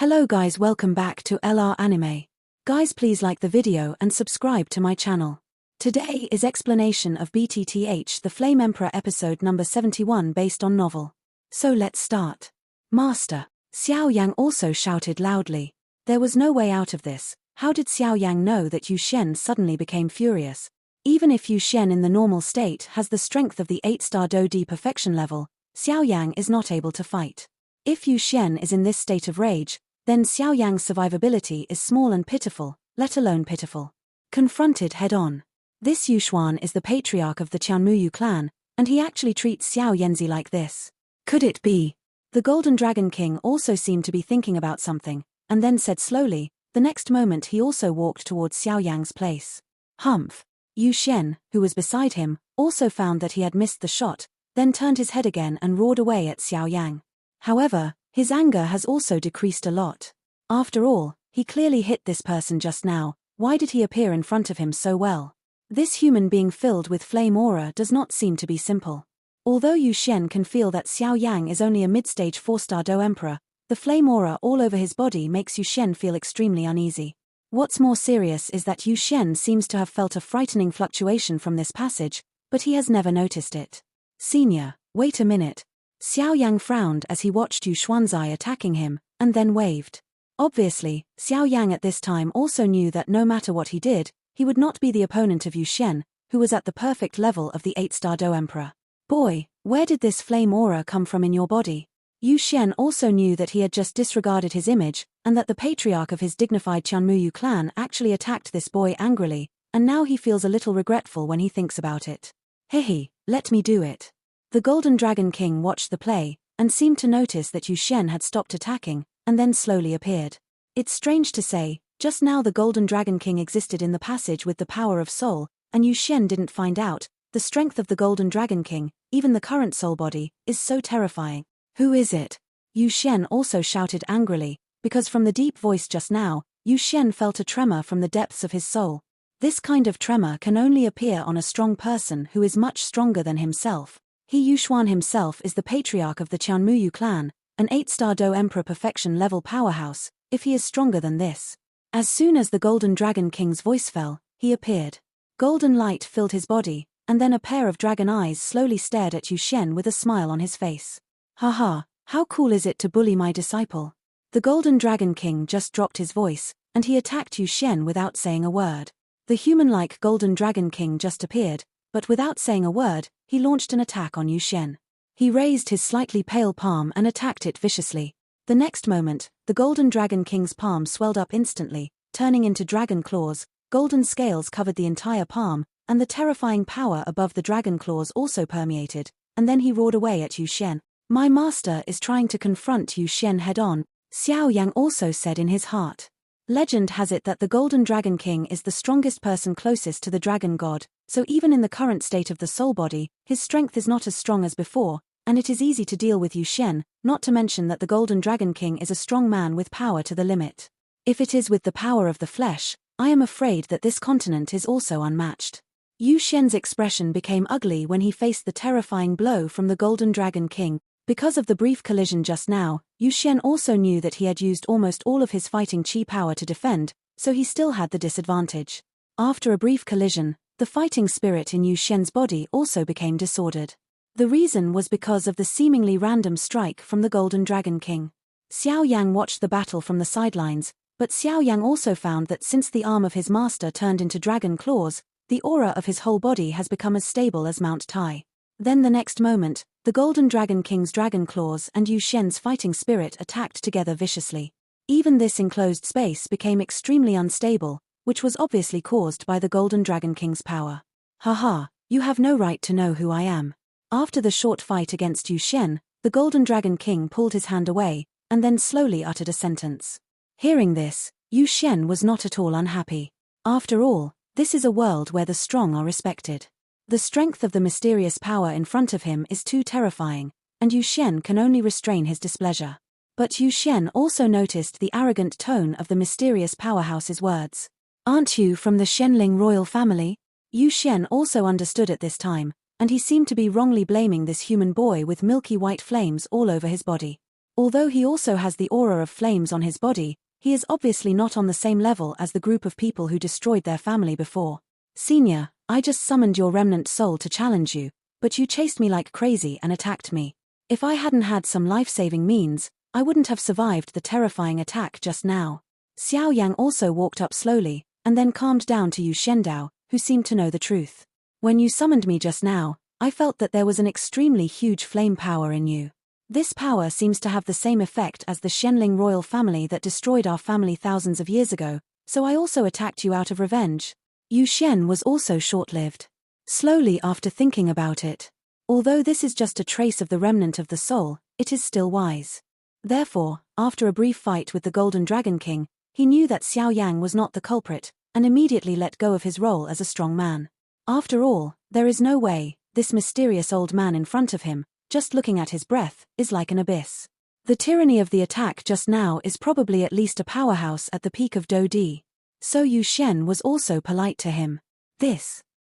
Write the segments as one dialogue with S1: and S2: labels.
S1: Hello guys, welcome back to LR Anime. Guys, please like the video and subscribe to my channel. Today is explanation of BTTH the Flame Emperor episode number 71 based on novel. So let's start. Master, Xiao Yan also shouted loudly. There was no way out of this. How did Xiao Yan know that Yu Shen suddenly became furious? Even if Yu Shen in the normal state has the strength of the 8-star Do D perfection level, Xiao Yang is not able to fight. If Yu Shen is in this state of rage, then Xiao Yang's survivability is small and pitiful, let alone pitiful. Confronted head-on. This Yu Xuan is the patriarch of the Qianmuyu clan, and he actually treats Xiao Yanzi like this. Could it be? The Golden Dragon King also seemed to be thinking about something, and then said slowly. The next moment he also walked towards Xiao Yang's place. Humph. Yu Shen, who was beside him, also found that he had missed the shot, then turned his head again and roared away at Xiao Yang. However, his anger has also decreased a lot. After all, he clearly hit this person just now. Why did he appear in front of him so well? This human being filled with flame aura does not seem to be simple. Although Yu Shen can feel that Xiao Yang is only a mid-stage 4-star Do Emperor, the flame aura all over his body makes Yu Shen feel extremely uneasy. What's more serious is that Yu Shen seems to have felt a frightening fluctuation from this passage, but he has never noticed it. Senior, wait a minute. Xiao Yang frowned as he watched Yu Xuanzai attacking him, and then waved. Obviously, Xiao Yang at this time also knew that no matter what he did, he would not be the opponent of Yu Shen, who was at the perfect level of the 8-star Do Emperor. Boy, where did this flame aura come from in your body? Yu Shen also knew that he had just disregarded his image, and that the patriarch of his dignified Qianmuyu clan actually attacked this boy angrily, and now he feels a little regretful when he thinks about it. Hehe, let me do it. The Golden Dragon King watched the play, and seemed to notice that Yu Shen had stopped attacking, and then slowly appeared. It's strange to say, just now the Golden Dragon King existed in the passage with the power of soul, and Yu Shen didn't find out. The strength of the Golden Dragon King, even the current soul body, is so terrifying. Who is it? Yu Shen also shouted angrily, because from the deep voice just now, Yu Shen felt a tremor from the depths of his soul. This kind of tremor can only appear on a strong person who is much stronger than himself. Yu Xuan himself is the patriarch of the Qianmuyu clan, an 8-star Do Emperor perfection level powerhouse, if he is stronger than this. As soon as the Golden Dragon King's voice fell, he appeared. Golden light filled his body, and then a pair of dragon eyes slowly stared at Yu Shen with a smile on his face. Haha, how cool is it to bully my disciple? The Golden Dragon King just dropped his voice, and he attacked Yu Shen without saying a word. The human-like Golden Dragon King just appeared, but without saying a word, he launched an attack on Yu Shen. He raised his slightly pale palm and attacked it viciously. The next moment, the Golden Dragon King's palm swelled up instantly, turning into dragon claws. Golden scales covered the entire palm, and the terrifying power above the dragon claws also permeated, and then he roared away at Yu Shen. My master is trying to confront Yu Shen head-on, Xiao Yang also said in his heart. Legend has it that the Golden Dragon King is the strongest person closest to the dragon god, so even in the current state of the soul body, his strength is not as strong as before, and it is easy to deal with Yu Shen, not to mention that the Golden Dragon King is a strong man with power to the limit. If it is with the power of the flesh, I am afraid that this continent is also unmatched. Yu Shen's expression became ugly when he faced the terrifying blow from the Golden Dragon King. Because of the brief collision just now, Yu Shen also knew that he had used almost all of his fighting chi power to defend, so he still had the disadvantage. After a brief collision, the fighting spirit in Yu Shen's body also became disordered. The reason was because of the seemingly random strike from the Golden Dragon King. Xiao Yang watched the battle from the sidelines, but Xiao Yang also found that since the arm of his master turned into dragon claws, the aura of his whole body has become as stable as Mount Tai. Then the next moment, the Golden Dragon King's dragon claws and Yu Shen's fighting spirit attacked together viciously. Even this enclosed space became extremely unstable, which was obviously caused by the Golden Dragon King's power. Haha, you have no right to know who I am. After the short fight against Yu Shen, the Golden Dragon King pulled his hand away, and then slowly uttered a sentence. Hearing this, Yu Shen was not at all unhappy. After all, this is a world where the strong are respected. The strength of the mysterious power in front of him is too terrifying, and Yu Shen can only restrain his displeasure. But Yu Shen also noticed the arrogant tone of the mysterious powerhouse's words. Aren't you from the Shenling royal family? Yu Shen also understood at this time, and he seemed to be wrongly blaming this human boy with milky white flames all over his body. Although he also has the aura of flames on his body, he is obviously not on the same level as the group of people who destroyed their family before. Senior, I just summoned your remnant soul to challenge you, but you chased me like crazy and attacked me. If I hadn't had some life-saving means, I wouldn't have survived the terrifying attack just now. Xiao Yang also walked up slowly, and then calmed down to Yu Shendao, who seemed to know the truth. When you summoned me just now, I felt that there was an extremely huge flame power in you. This power seems to have the same effect as the Shenling royal family that destroyed our family thousands of years ago, so I also attacked you out of revenge. Yu Shen was also short-lived. Slowly after thinking about it. Although this is just a trace of the remnant of the soul, it is still wise. Therefore, after a brief fight with the Golden Dragon King, he knew that Xiao Yang was not the culprit, and immediately let go of his role as a strong man. After all, there is no way, this mysterious old man in front of him, just looking at his breath, is like an abyss. The tyranny of the attack just now is probably at least a powerhouse at the peak of Dodi. So Yu Shen was also polite to him.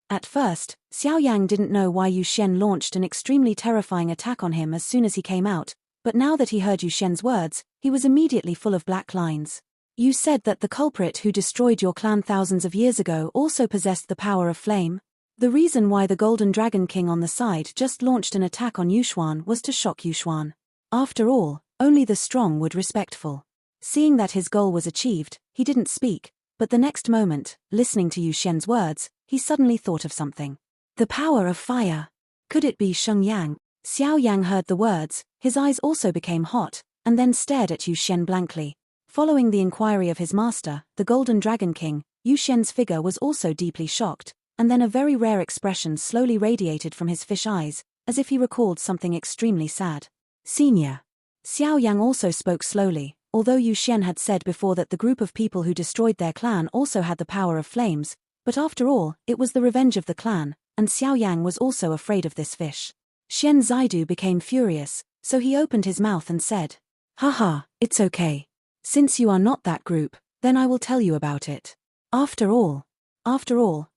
S1: At first, Xiao Yang didn't know why Yu Shen launched an extremely terrifying attack on him as soon as he came out, but now that he heard Yu Shen's words, he was immediately full of black lines. You said that the culprit who destroyed your clan thousands of years ago also possessed the power of flame? The reason why the Golden Dragon King on the side just launched an attack on Yushuan was to shock Yushuan. After all, only the strong would respectful. Seeing that his goal was achieved, he didn't speak, but the next moment, listening to Yu Shen's words, he suddenly thought of something. The power of fire. Could it be Sheng Yang? Xiao Yang heard the words, his eyes also became hot, and then stared at Yu Shen blankly. Following the inquiry of his master, the Golden Dragon King, Yu Shen's figure was also deeply shocked, and then a very rare expression slowly radiated from his fish eyes, as if he recalled something extremely sad. Senior. Xiao Yang also spoke slowly, although Yu Shen had said before that the group of people who destroyed their clan also had the power of flames, but after all, it was the revenge of the clan, and Xiao Yang was also afraid of this fish. Shen Zaidu became furious, so he opened his mouth and said, "Haha, it's okay. Since you are not that group, then I will tell you about it. After all,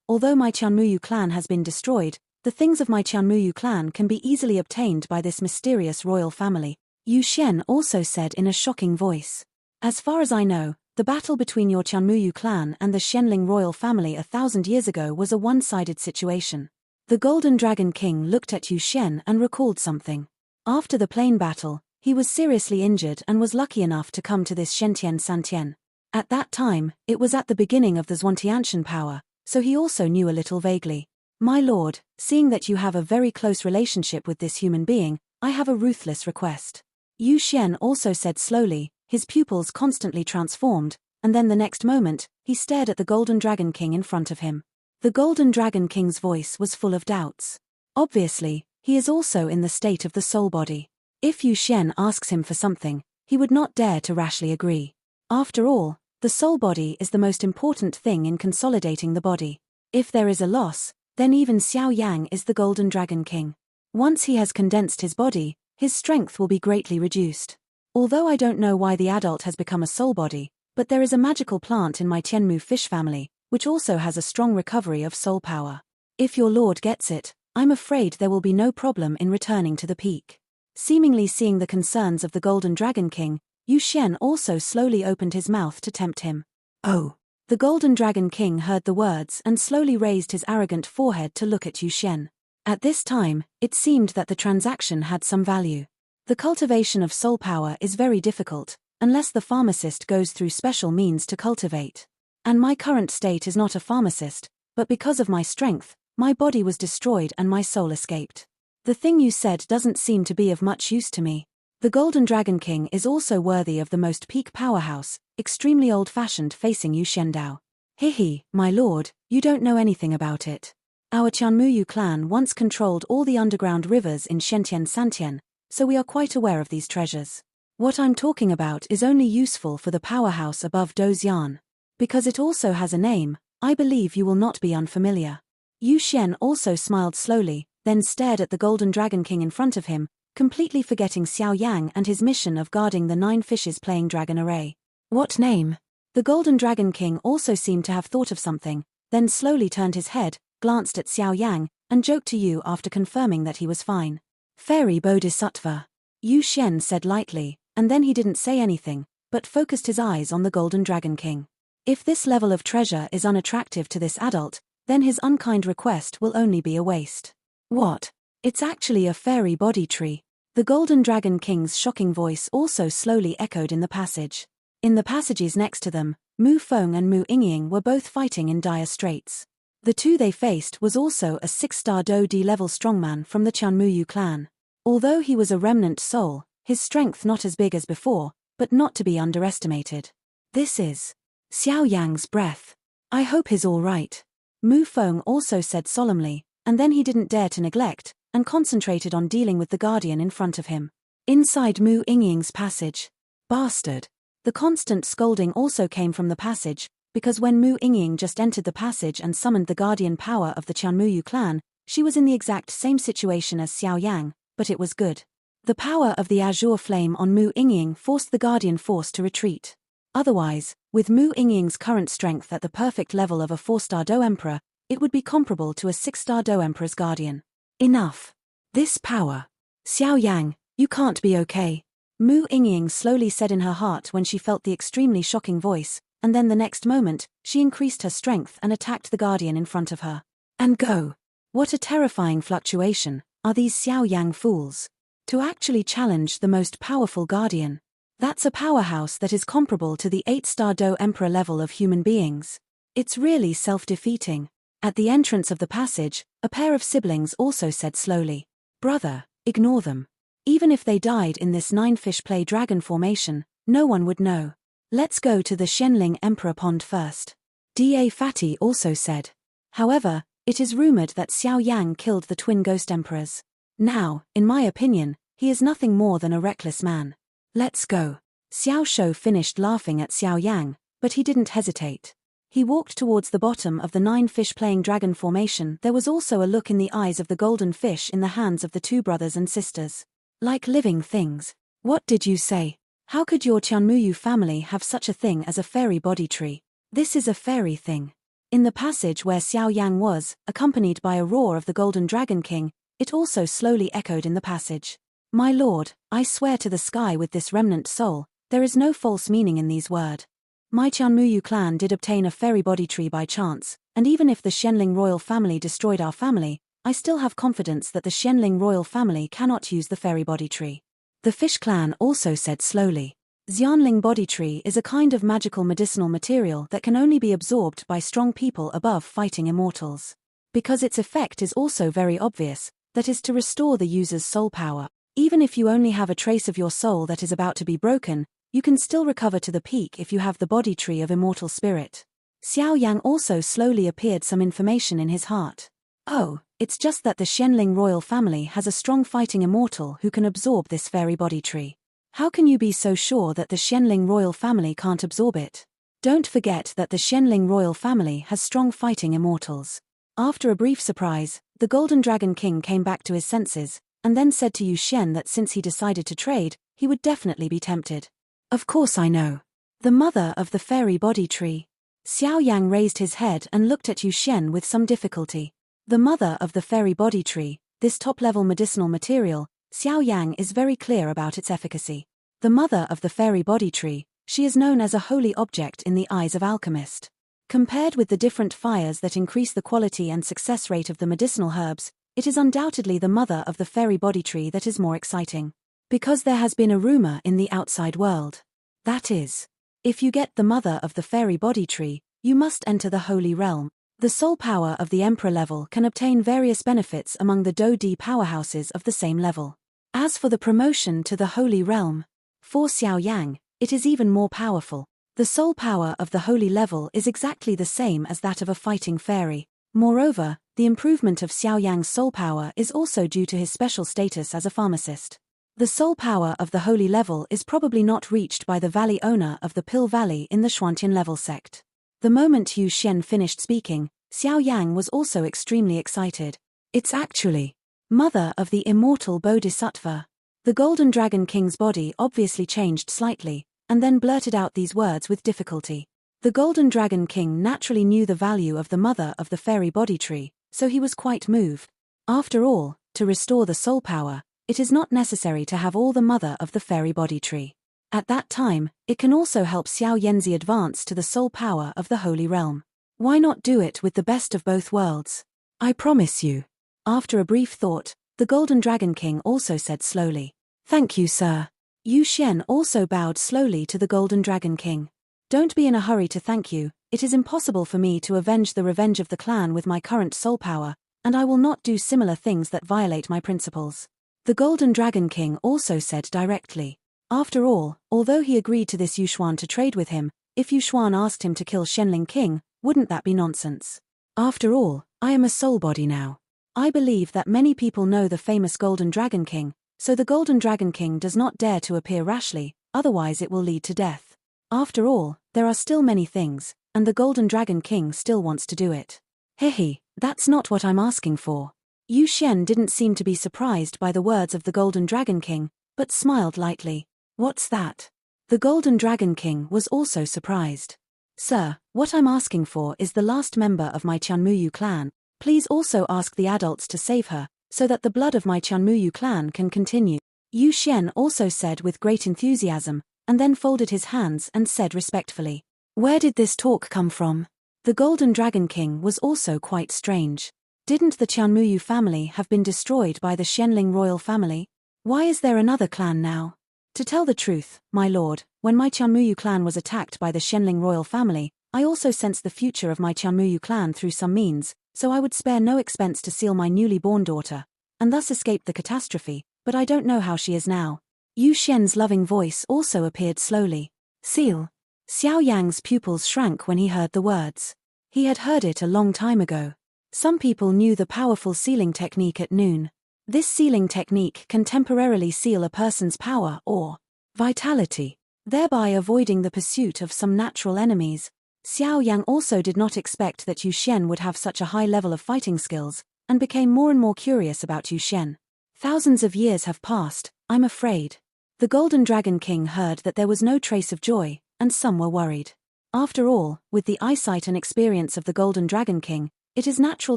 S1: although my Qianmuyu clan has been destroyed, the things of my Qianmuyu clan can be easily obtained by this mysterious royal family," Yu Shen also said in a shocking voice. "As far as I know, the battle between your Qianmuyu clan and the Shenling royal family 1,000 years ago was a one-sided situation." The Golden Dragon King looked at Yu Shen and recalled something. After the plain battle, he was seriously injured and was lucky enough to come to this Shentian Santian. At that time, it was at the beginning of the Zhuantianshan power, so he also knew a little vaguely. "My lord, seeing that you have a very close relationship with this human being, I have a ruthless request." Yu Shen also said slowly, his pupils constantly transformed, and then the next moment, he stared at the Golden Dragon King in front of him. The Golden Dragon King's voice was full of doubts. Obviously, he is also in the state of the soul body. If Yu Shen asks him for something, he would not dare to rashly agree. After all, the soul body is the most important thing in consolidating the body. If there is a loss, then even Xiao Yang is the Golden Dragon King. Once he has condensed his body, his strength will be greatly reduced. Although I don't know why the adult has become a soul body, but there is a magical plant in my Tianmu fish family, which also has a strong recovery of soul power. If your lord gets it, I'm afraid there will be no problem in returning to the peak. Seemingly seeing the concerns of the Golden Dragon King, Yu Shen also slowly opened his mouth to tempt him. "Oh." The Golden Dragon King heard the words and slowly raised his arrogant forehead to look at Yu Shen. At this time, it seemed that the transaction had some value. The cultivation of soul power is very difficult, unless the pharmacist goes through special means to cultivate. And my current state is not a pharmacist, but because of my strength, my body was destroyed and my soul escaped. The thing you said doesn't seem to be of much use to me. The Golden Dragon King is also worthy of the most peak powerhouse, extremely old-fashioned facing Yu Shendao. "Hihi, my lord, you don't know anything about it. Our Qianmuyu clan once controlled all the underground rivers in Shentian Santian, so we are quite aware of these treasures. What I'm talking about is only useful for the powerhouse above Dozian. Because it also has a name, I believe you will not be unfamiliar." Yu Shen also smiled slowly, then stared at the Golden Dragon King in front of him, completely forgetting Xiao Yang and his mission of guarding the 9 fishes playing dragon array. "What name?" The Golden Dragon King also seemed to have thought of something, then slowly turned his head, glanced at Xiao Yang, and joked to Yu after confirming that he was fine. "Fairy Bodhisattva." Yu Shen said lightly, and then he didn't say anything, but focused his eyes on the Golden Dragon King. If this level of treasure is unattractive to this adult, then his unkind request will only be a waste. What? It's actually a fairy body tree. The Golden Dragon King's shocking voice also slowly echoed in the passage. In the passages next to them, Mu Feng and Mu Yingying were both fighting in dire straits. The two they faced was also a 6-star Do D level strongman from the Qianmuyu clan. Although he was a remnant soul, his strength not as big as before, but not to be underestimated. This is Xiao Yang's breath. I hope he's all right. Mu Feng also said solemnly, and then he didn't dare to neglect, and concentrated on dealing with the guardian in front of him. Inside Mu Yingying's passage. Bastard. The constant scolding also came from the passage, because when Mu Yingying just entered the passage and summoned the guardian power of the Qianmuyu clan, she was in the exact same situation as Xiao Yang, but it was good. The power of the azure flame on Mu Yingying forced the guardian force to retreat. Otherwise, with Mu Yingying's current strength at the perfect level of a 4-star Do Emperor, it would be comparable to a 6-star Do Emperor's guardian. Enough. This power. Xiao Yang, you can't be okay. Mu Yingying slowly said in her heart when she felt the extremely shocking voice, and then the next moment, she increased her strength and attacked the guardian in front of her. And go. What a terrifying fluctuation, are these Xiao Yang fools. To actually challenge the most powerful guardian. That's a powerhouse that is comparable to the 8-star Do Emperor level of human beings. It's really self-defeating. At the entrance of the passage, a pair of siblings also said slowly, "Brother, ignore them. Even if they died in this 9-fish play dragon formation, no one would know. Let's go to the Shenling Emperor Pond first." Da Fatty also said. However, it is rumored that Xiao Yang killed the twin ghost emperors. Now, in my opinion, he is nothing more than a reckless man. Let's go. Xiao Shou finished laughing at Xiao Yang, but he didn't hesitate. He walked towards the bottom of the 9-fish playing dragon formation. There was also a look in the eyes of the golden fish in the hands of the two brothers and sisters. Like living things. What did you say? How could your Qianmuyu family have such a thing as a fairy body tree? This is a fairy thing. In the passage where Xiao Yang was, accompanied by a roar of the Golden Dragon King, it also slowly echoed in the passage. My lord, I swear to the sky with this remnant soul, there is no false meaning in these words. My Qianmuyu clan did obtain a fairy body tree by chance, and even if the Shenling royal family destroyed our family, I still have confidence that the Shenling royal family cannot use the fairy body tree. The fish clan also said slowly. Xianling body tree is a kind of magical medicinal material that can only be absorbed by strong people above fighting immortals. Because its effect is also very obvious, that is to restore the user's soul power. Even if you only have a trace of your soul that is about to be broken, you can still recover to the peak if you have the body tree of immortal spirit. Xiao Yang also slowly appeared some information in his heart. Oh, it's just that the Shenling royal family has a strong fighting immortal who can absorb this fairy body tree. How can you be so sure that the Shenling royal family can't absorb it? Don't forget that the Shenling royal family has strong fighting immortals. After a brief surprise, the Golden Dragon King came back to his senses, and then said to Yu Shen that since he decided to trade, he would definitely be tempted. Of course I know. The mother of the fairy body tree. Xiao Yang raised his head and looked at Yu Shen with some difficulty. The mother of the fairy body tree, this top-level medicinal material, Xiao Yang is very clear about its efficacy. The mother of the fairy body tree, she is known as a holy object in the eyes of alchemists. Compared with the different fires that increase the quality and success rate of the medicinal herbs, it is undoubtedly the mother of the fairy body tree that is more exciting. Because there has been a rumor in the outside world. That is, if you get the mother of the fairy body tree, you must enter the holy realm. The soul power of the emperor level can obtain various benefits among the Do D powerhouses of the same level. As for the promotion to the holy realm, for Xiao Yang, it is even more powerful. The soul power of the holy level is exactly the same as that of a fighting fairy. Moreover, the improvement of Xiao Yang's soul power is also due to his special status as a pharmacist. The soul power of the holy level is probably not reached by the valley owner of the Pill Valley in the Xuantian level sect. The moment Yu Shen finished speaking, Xiao Yang was also extremely excited. It's actually mother of the immortal Bodhisattva. The Golden Dragon King's body obviously changed slightly, and then blurted out these words with difficulty. The Golden Dragon King naturally knew the value of the mother of the fairy body tree, so he was quite moved. After all, to restore the soul power, it is not necessary to have all the mother of the fairy body tree. At that time, it can also help Xiao Yanzi advance to the soul power of the Holy Realm. Why not do it with the best of both worlds? I promise you. After a brief thought, the Golden Dragon King also said slowly, "Thank you, sir." Yu Xian also bowed slowly to the Golden Dragon King. "Don't be in a hurry to thank you. It is impossible for me to avenge the revenge of the clan with my current soul power, and I will not do similar things that violate my principles." The Golden Dragon King also said directly. After all, although he agreed to this Yushuan to trade with him, if Yushuan asked him to kill Shenling King, wouldn't that be nonsense? After all, I am a soul body now. I believe that many people know the famous Golden Dragon King, so the Golden Dragon King does not dare to appear rashly, otherwise it will lead to death. After all, there are still many things, and the Golden Dragon King still wants to do it. Hehe, that's not what I'm asking for. Yu Xian didn't seem to be surprised by the words of the Golden Dragon King, but smiled lightly. What's that? The Golden Dragon King was also surprised. Sir, what I'm asking for is the last member of my Qianmuyu clan. Please also ask the adults to save her, so that the blood of my Qianmuyu clan can continue. Yu Xian also said with great enthusiasm, and then folded his hands and said respectfully, "Where did this talk come from?" The Golden Dragon King was also quite strange. Didn't the Qianmuyu family have been destroyed by the Shenling royal family? Why is there another clan now? To tell the truth, my lord, when my Qianmuyu clan was attacked by the Shenling royal family, I also sensed the future of my Qianmuyu clan through some means, so I would spare no expense to seal my newly born daughter, and thus escape the catastrophe, but I don't know how she is now. Yu Xian's loving voice also appeared slowly. Seal. Xiao Yang's pupils shrank when he heard the words. He had heard it a long time ago. Some people knew the powerful sealing technique at noon. This sealing technique can temporarily seal a person's power or vitality, thereby avoiding the pursuit of some natural enemies. Xiao Yang also did not expect that Yu Xian would have such a high level of fighting skills, and became more and more curious about Yu Xian. Thousands of years have passed, I'm afraid. The Golden Dragon King heard that there was no trace of joy, and some were worried. After all, with the eyesight and experience of the Golden Dragon King, it is natural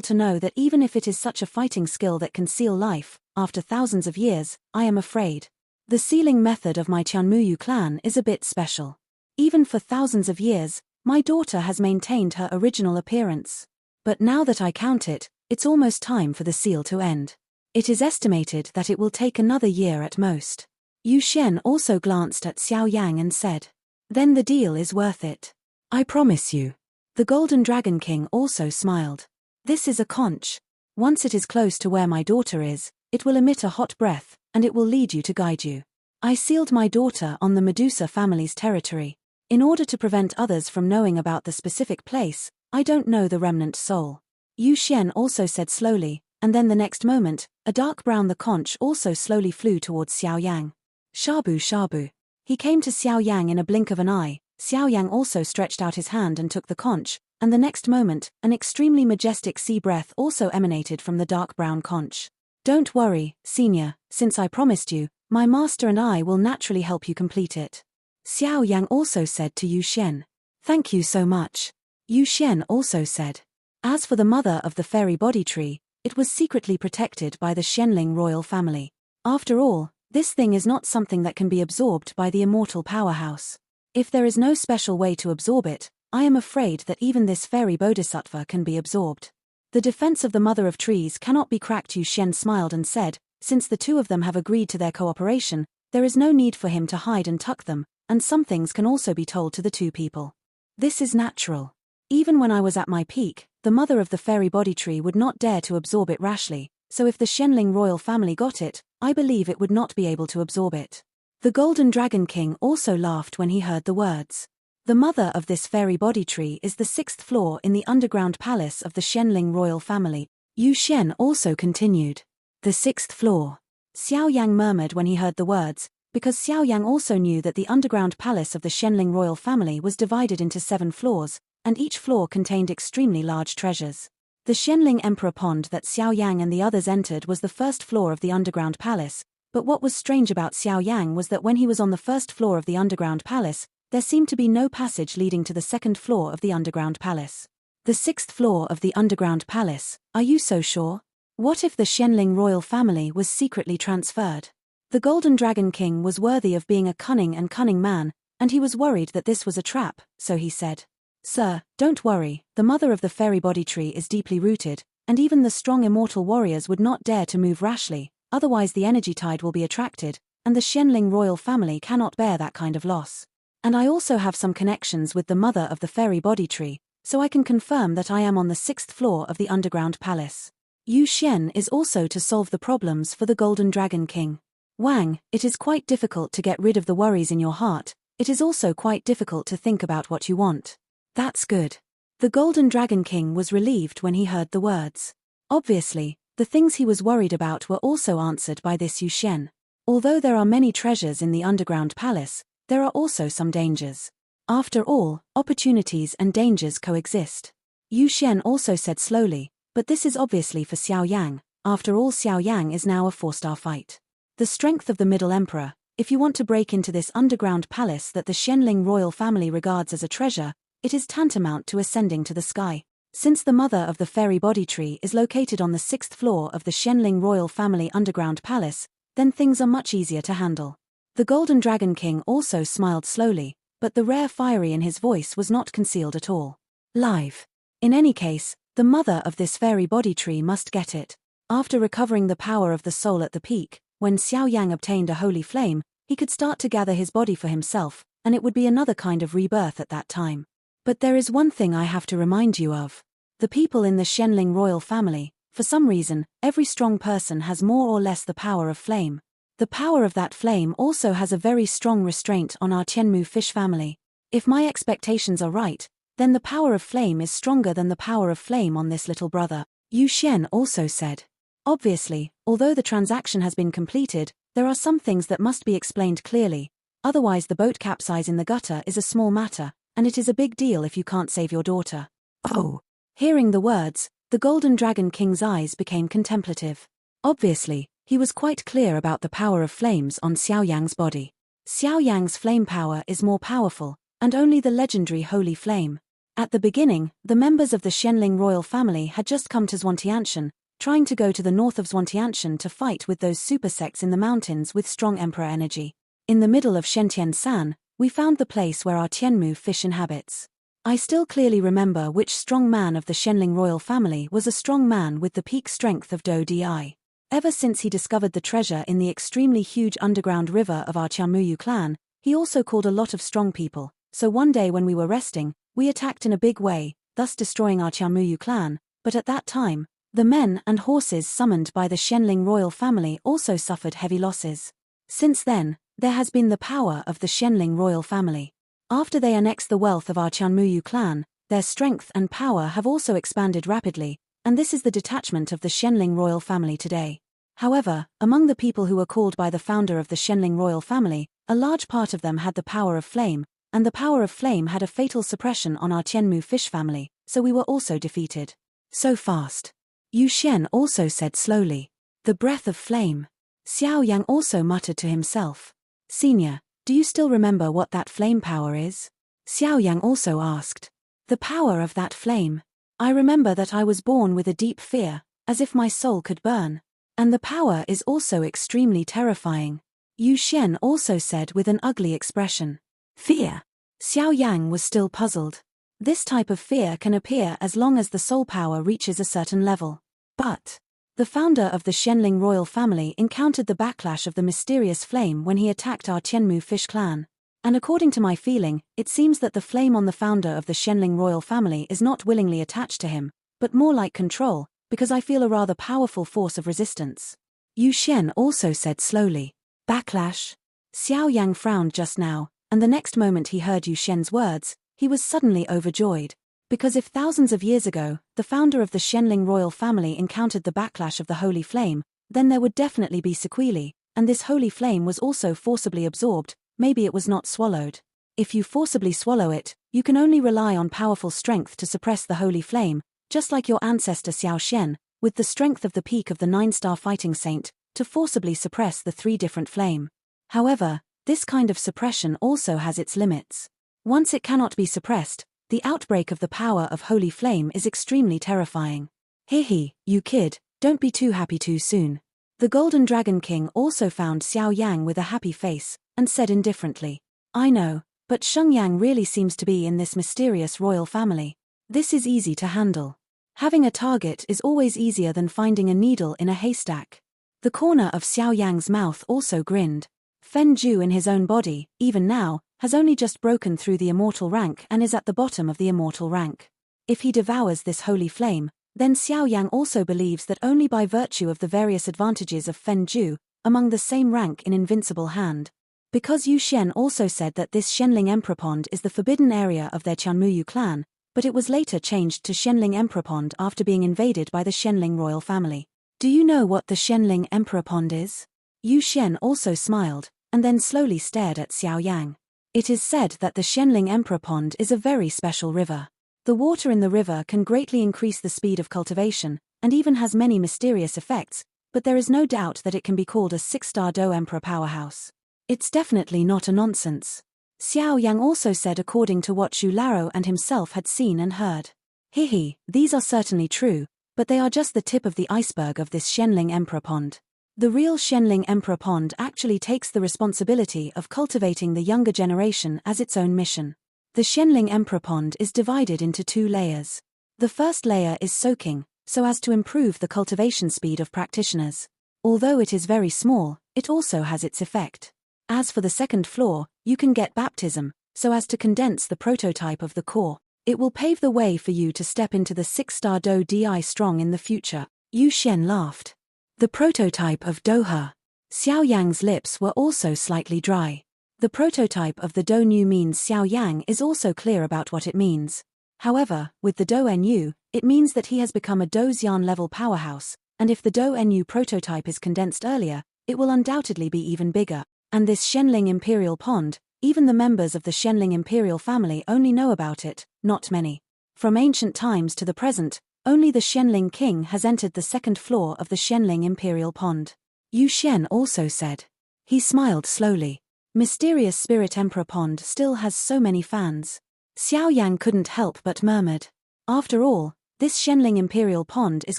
S1: to know that even if it is such a fighting skill that can seal life, after thousands of years, I am afraid. The sealing method of my Qianmuyu clan is a bit special. Even for thousands of years, my daughter has maintained her original appearance. But now that I count it, it's almost time for the seal to end. It is estimated that it will take another year at most. Yu Xian also glanced at Xiao Yang and said, "Then the deal is worth it. I promise you." The Golden Dragon King also smiled. "This is a conch. Once it is close to where my daughter is, it will emit a hot breath, and it will lead you to guide you. I sealed my daughter on the Medusa family's territory. In order to prevent others from knowing about the specific place, I don't know the remnant soul." Yu Xian also said slowly, and then the next moment, a dark brown the conch also slowly flew towards Xiao Yang. Shabu shabu. He came to Xiao Yang in a blink of an eye. Xiao Yang also stretched out his hand and took the conch, and the next moment, an extremely majestic sea breath also emanated from the dark brown conch. "Don't worry, senior, since I promised you, my master and I will naturally help you complete it." Xiao Yang also said to Yu Xian. "Thank you so much." Yu Xian also said. As for the mother of the fairy body tree, it was secretly protected by the Shenling royal family. After all, this thing is not something that can be absorbed by the immortal powerhouse. If there is no special way to absorb it, I am afraid that even this fairy bodhisattva can be absorbed. The defense of the mother of trees cannot be cracked. Yu Xian smiled and said, since the two of them have agreed to their cooperation, there is no need for him to hide and tuck them, and some things can also be told to the two people. This is natural. Even when I was at my peak, the mother of the fairy body tree would not dare to absorb it rashly, so if the Shenling royal family got it, I believe it would not be able to absorb it. The Golden Dragon King also laughed when he heard the words. The mother of this fairy body tree is the 6th floor in the underground palace of the Shenling royal family. Yu Xian also continued. The 6th floor. Xiao Yang murmured when he heard the words, because Xiao Yang also knew that the underground palace of the Shenling royal family was divided into 7 floors, and each floor contained extremely large treasures. The Shenling Emperor Pond that Xiao Yang and the others entered was the 1st floor of the underground palace, but what was strange about Xiao Yang was that when he was on the 1st floor of the underground palace, there seemed to be no passage leading to the 2nd floor of the underground palace. The 6th floor of the underground palace, are you so sure? What if the Shenling royal family was secretly transferred? The The Golden Dragon King was worthy of being a cunning man, and he was worried that this was a trap, so he said, "Sir, don't worry, the mother of the fairy body tree is deeply rooted, and even the strong immortal warriors would not dare to move rashly, otherwise the energy tide will be attracted, and the Xianling royal family cannot bear that kind of loss. And I also have some connections with the mother of the fairy body tree, so I can confirm that I am on the 6th floor of the underground palace. Yu Xian is also to solve the problems for the Golden Dragon King. Wang, it is quite difficult to get rid of the worries in your heart, it is also quite difficult to think about what you want." "That's good." The Golden Dragon King was relieved when he heard the words. Obviously, the things he was worried about were also answered by this Yu Xian. Although there are many treasures in the underground palace, there are also some dangers. After all, opportunities and dangers coexist. Yu Xian also said slowly, "But this is obviously for Xiao Yang, after all Xiao Yang is now a 4-star fight. The strength of the Middle Emperor, if you want to break into this underground palace that the Xianling royal family regards as a treasure, it is tantamount to ascending to the sky. Since the mother of the fairy body tree is located on the 6th floor of the Xianling royal family underground palace, then things are much easier to handle." The Golden Dragon King also smiled slowly, but the rare fiery in his voice was not concealed at all. "Live. In any case, the mother of this fairy body tree must get it. After recovering the power of the soul at the peak, when Xiao Yang obtained a holy flame, he could start to gather his body for himself, and it would be another kind of rebirth at that time. But there is one thing I have to remind you of. The people in the Xianling royal family, for some reason, every strong person has more or less the power of flame. The power of that flame also has a very strong restraint on our Tianmu fish family. If my expectations are right, then the power of flame is stronger than the power of flame on this little brother," Yu Xian also said. Obviously, although the transaction has been completed, there are some things that must be explained clearly, otherwise the boat capsize in the gutter is a small matter, and it is a big deal if you can't save your daughter. "Oh." Hearing the words, the Golden Dragon King's eyes became contemplative. Obviously, he was quite clear about the power of flames on Xiao Yang's body. Xiao Yang's flame power is more powerful, and only the legendary holy flame. At the beginning, the members of the Xianling royal family had just come to Zhuangtianshan, trying to go to the north of Zhuangtianshan to fight with those super sects in the mountains with strong emperor energy. In the middle of Shentian-san, we found the place where our Tianmu fish inhabits. I still clearly remember which strong man of the Xianling royal family was a strong man with the peak strength of Do Di. Ever since he discovered the treasure in the extremely huge underground river of our Qianmuyu clan, he also called a lot of strong people, so one day when we were resting, we attacked in a big way, thus destroying our Qianmuyu clan, but at that time, the men and horses summoned by the Xianling royal family also suffered heavy losses. Since then, there has been the power of the Xianling royal family. After they annexed the wealth of our Qianmuyu clan, their strength and power have also expanded rapidly, and this is the detachment of the Xianling royal family today. However, among the people who were called by the founder of the Xianling royal family, a large part of them had the power of flame, and the power of flame had a fatal suppression on our Tianmu fish family, so we were also defeated. "So fast." Yu Xian also said slowly. "The breath of flame." Xiao Yang also muttered to himself. "Senior, do you still remember what that flame power is?" Xiao Yang also asked. "The power of that flame. I remember that I was born with a deep fear, as if my soul could burn. And the power is also extremely terrifying." Yu Xian also said with an ugly expression. "Fear." Xiao Yang was still puzzled. This type of fear can appear as long as the soul power reaches a certain level. But the founder of the Xianling royal family encountered the backlash of the mysterious flame when he attacked our Tianmu fish clan. And according to my feeling, it seems that the flame on the founder of the Xianling royal family is not willingly attached to him, but more like control, because I feel a rather powerful force of resistance. Yu Xian also said slowly. "Backlash?" Xiao Yang frowned just now, and the next moment he heard Yu Xian's words, he was suddenly overjoyed. Because if thousands of years ago, the founder of the Xianling royal family encountered the backlash of the holy flame, then there would definitely be sequelae, and this holy flame was also forcibly absorbed, maybe it was not swallowed. If you forcibly swallow it, you can only rely on powerful strength to suppress the holy flame, just like your ancestor Xiao Xian, with the strength of the peak of the 9-star fighting saint, to forcibly suppress the 3 different flame. However, this kind of suppression also has its limits. Once it cannot be suppressed, the outbreak of the power of holy flame is extremely terrifying. "Hehe, you kid, don't be too happy too soon." The Golden Dragon King also found Xiao Yang with a happy face, and said indifferently, "I know, but Sheng Yang really seems to be in this mysterious royal family. This is easy to handle. Having a target is always easier than finding a needle in a haystack." The corner of Xiao Yang's mouth also grinned. Fen Zhu in his own body, even now, has only just broken through the immortal rank and is at the bottom of the immortal rank. If he devours this holy flame, then Xiao Yang also believes that only by virtue of the various advantages of Fen Zhu, among the same rank in invincible hand. Because Yu Xian also said that this Shenling Emperor Pond is the forbidden area of their Qianmuyu clan, but it was later changed to Shenling Emperor Pond after being invaded by the Shenling royal family. Do you know what the Shenling Emperor Pond is? Yu Xian also smiled, and then slowly stared at Xiao Yang. It is said that the Shenling Emperor Pond is a very special river. The water in the river can greatly increase the speed of cultivation, and even has many mysterious effects, but there is no doubt that it can be called a 6-star Do Emperor powerhouse. It's definitely not a nonsense. Xiao Yang also said according to what Zhu Laro and himself had seen and heard. Hihi, these are certainly true, but they are just the tip of the iceberg of this Shenling Emperor Pond. The real Shenling Emperor Pond actually takes the responsibility of cultivating the younger generation as its own mission. The Shenling Emperor Pond is divided into 2 layers. The first layer is soaking, so as to improve the cultivation speed of practitioners. Although it is very small, it also has its effect. As for the second floor, you can get baptism, so as to condense the prototype of the core. It will pave the way for you to step into the 6-star Do Di strong in the future. Yu Xian laughed. The prototype of Doha. Xiao Yang's lips were also slightly dry. The prototype of the Do Nu means Xiao Yang is also clear about what it means. However, with the Do Nu, it means that he has become a Do Xian level powerhouse, and if the Do Nu prototype is condensed earlier, it will undoubtedly be even bigger. And this Shenling Imperial Pond, even the members of the Shenling Imperial family only know about it, not many. From ancient times to the present, only the Shenling King has entered the second floor of the Shenling Imperial Pond. Yu Xian also said. He smiled slowly. Mysterious Spirit Emperor Pond still has so many fans. Xiao Yang couldn't help but murmured. After all, this Shenling Imperial Pond is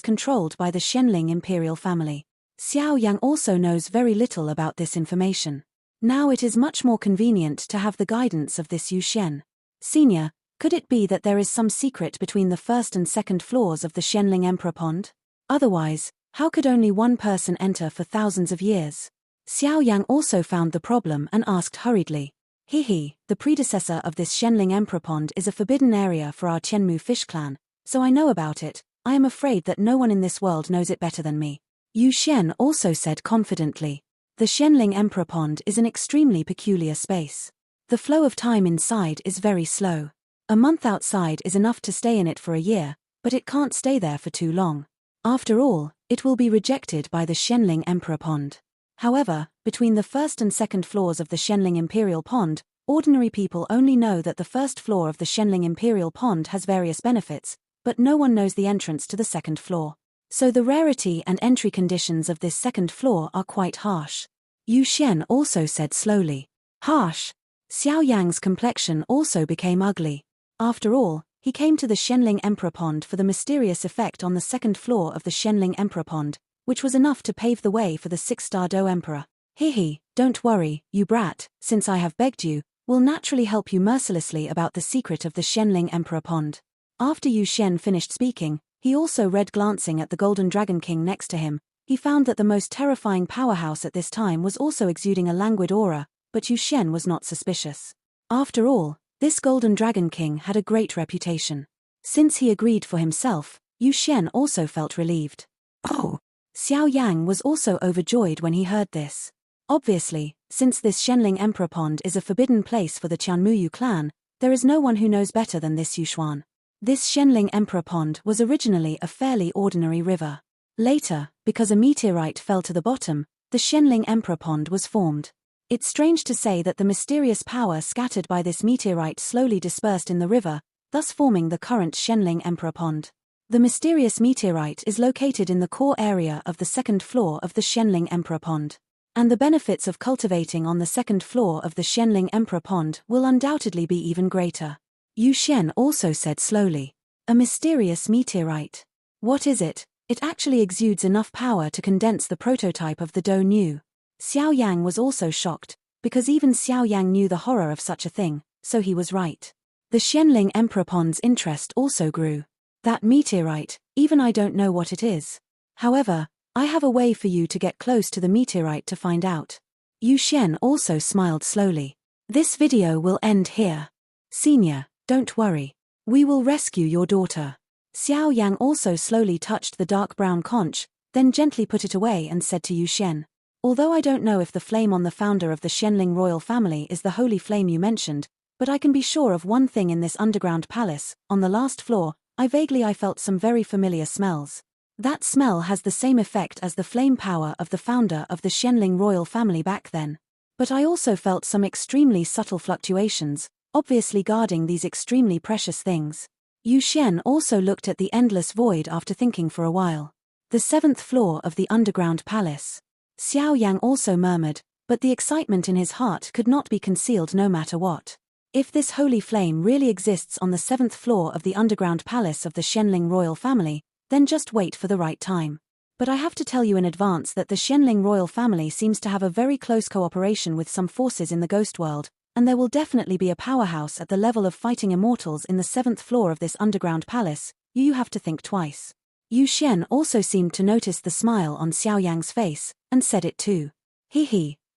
S1: controlled by the Shenling Imperial family. Xiao Yang also knows very little about this information. Now it is much more convenient to have the guidance of this Yu Xian. Senior, could it be that there is some secret between the first and second floors of the Shenling Emperor Pond? Otherwise, how could only one person enter for thousands of years? Xiao Yang also found the problem and asked hurriedly. Hihi, the predecessor of this Shenling Emperor Pond is a forbidden area for our Qianmu fish clan, so I know about it. I am afraid that no one in this world knows it better than me. Yu Xian also said confidently. The Shenling Emperor Pond is an extremely peculiar space. The flow of time inside is very slow. A month outside is enough to stay in it for a year, but it can't stay there for too long. After all, it will be rejected by the Shenling Emperor Pond. However, between the first and second floors of the Shenling Imperial Pond, ordinary people only know that the first floor of the Shenling Imperial Pond has various benefits, but no one knows the entrance to the second floor. So the rarity and entry conditions of this second floor are quite harsh. Yu Xian also said slowly. Harsh. Xiao Yang's complexion also became ugly. After all, he came to the Shenling Emperor Pond for the mysterious effect on the second floor of the Shenling Emperor Pond, which was enough to pave the way for the 6-star Do Emperor. Hihi, don't worry, you brat, since I have begged you, will naturally help you mercilessly about the secret of the Shenling Emperor Pond. After Yu Xian finished speaking, he also read glancing at the Golden Dragon King next to him. He found that the most terrifying powerhouse at this time was also exuding a languid aura, but Yu Xian was not suspicious. After all, this Golden Dragon King had a great reputation. Since he agreed for himself, Yu Xian also felt relieved. Oh! Xiao Yang was also overjoyed when he heard this. Obviously, since this Shenling Emperor Pond is a forbidden place for the Qianmuyu clan, there is no one who knows better than this Yu Xuan. This Shenling Emperor Pond was originally a fairly ordinary river. Later, because a meteorite fell to the bottom, the Shenling Emperor Pond was formed. It's strange to say that the mysterious power scattered by this meteorite slowly dispersed in the river, thus forming the current Shenling Emperor Pond. The mysterious meteorite is located in the core area of the second floor of the Shenling Emperor Pond. And the benefits of cultivating on the second floor of the Shenling Emperor Pond will undoubtedly be even greater. Yu Xian also said slowly. A mysterious meteorite. What is it? It actually exudes enough power to condense the prototype of the Do Nu. Xiao Yang was also shocked, because even Xiao Yang knew the horror of such a thing, so he was right. The Xianling Emperor Pond's interest also grew. That meteorite, even I don't know what it is. However, I have a way for you to get close to the meteorite to find out. Yu Xian also smiled slowly. This video will end here. Senior, don't worry. We will rescue your daughter. Xiao Yang also slowly touched the dark brown conch, then gently put it away and said to Yu Xian, although I don't know if the flame on the founder of the Xianling royal family is the holy flame you mentioned, but I can be sure of one thing: in this underground palace, on the last floor, I felt some very familiar smells. That smell has the same effect as the flame power of the founder of the Xianling royal family back then. But I also felt some extremely subtle fluctuations, obviously guarding these extremely precious things. Yu Xian also looked at the endless void after thinking for a while. The 7th floor of the underground palace. Xiao Yang also murmured, but the excitement in his heart could not be concealed no matter what. If this holy flame really exists on the 7th floor of the underground palace of the Xianling royal family, then just wait for the right time. But I have to tell you in advance that the Xianling royal family seems to have a very close cooperation with some forces in the ghost world, and there will definitely be a powerhouse at the level of fighting immortals in the 7th floor of this underground palace. You have to think twice. Yu Xian also seemed to notice the smile on Xiao Yang's face, and said it too.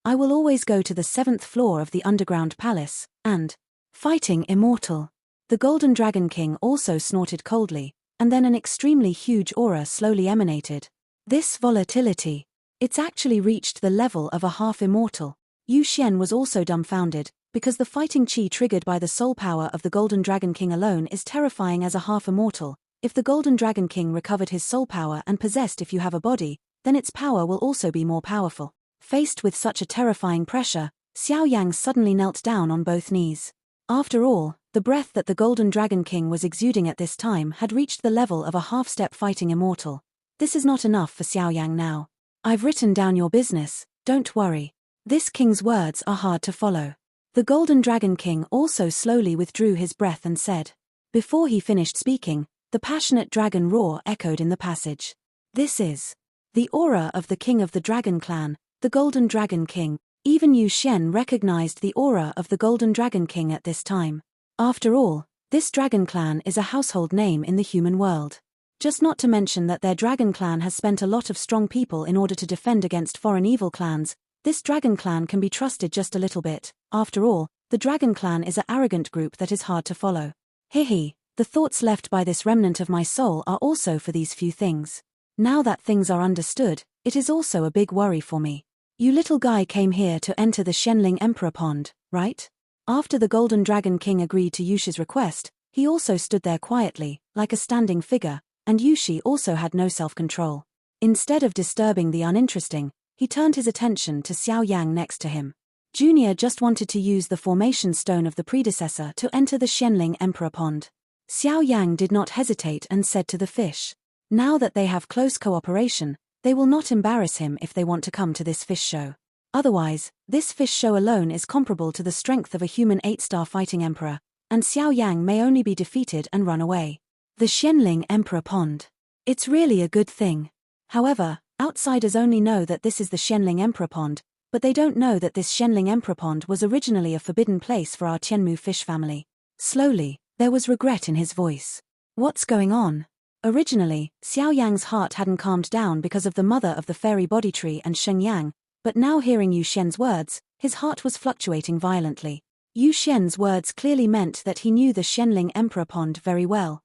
S1: I will always go to the 7th floor of the underground palace, and fighting immortal. The Golden Dragon King also snorted coldly, and then an extremely huge aura slowly emanated. This volatility. It's actually reached the level of a half-immortal. Yu Xian was also dumbfounded, because the fighting chi triggered by the soul power of the Golden Dragon King alone is terrifying as a half-immortal. If the Golden Dragon King recovered his soul power and possessed if you have a body, then its power will also be more powerful. Faced with such a terrifying pressure, Xiao Yang suddenly knelt down on both knees. After all, the breath that the Golden Dragon King was exuding at this time had reached the level of a half-step fighting immortal. This is not enough for Xiao Yang now. I've written down your business, don't worry. This king's words are hard to follow. The Golden Dragon King also slowly withdrew his breath and said. Before he finished speaking, the passionate dragon roar echoed in the passage. This is the aura of the king of the dragon clan, the Golden Dragon King. Even Yu Xian recognized the aura of the Golden Dragon King at this time. After all, this dragon clan is a household name in the human world. Just not to mention that their dragon clan has spent a lot of strong people in order to defend against foreign evil clans. This dragon clan can be trusted just a little bit. After all, the dragon clan is an arrogant group that is hard to follow. The thoughts left by this remnant of my soul are also for these few things. Now that things are understood, it is also a big worry for me. You little guy came here to enter the Xianling Emperor Pond, right? After the Golden Dragon King agreed to Yushi's request, he also stood there quietly, like a standing figure, and Yushi also had no self-control. Instead of disturbing the uninteresting, he turned his attention to Xiao Yang next to him. Junior just wanted to use the formation stone of the predecessor to enter the Xianling Emperor Pond. Xiao Yang did not hesitate and said to the fish. Now that they have close cooperation, they will not embarrass him if they want to come to this fish show. Otherwise, this fish show alone is comparable to the strength of a human 8-star fighting emperor, and Xiao Yang may only be defeated and run away. The Xianling Emperor Pond. It's really a good thing. However, outsiders only know that this is the Xianling Emperor Pond, but they don't know that this Xianling Emperor Pond was originally a forbidden place for our Tianmu fish family. Slowly, there was regret in his voice. What's going on? Originally, Xiao Yang's heart hadn't calmed down because of the mother of the fairy body tree and Sheng Yang, but now hearing Yu Xian's words, his heart was fluctuating violently. Yu Xian's words clearly meant that he knew the Xianling Emperor Pond very well.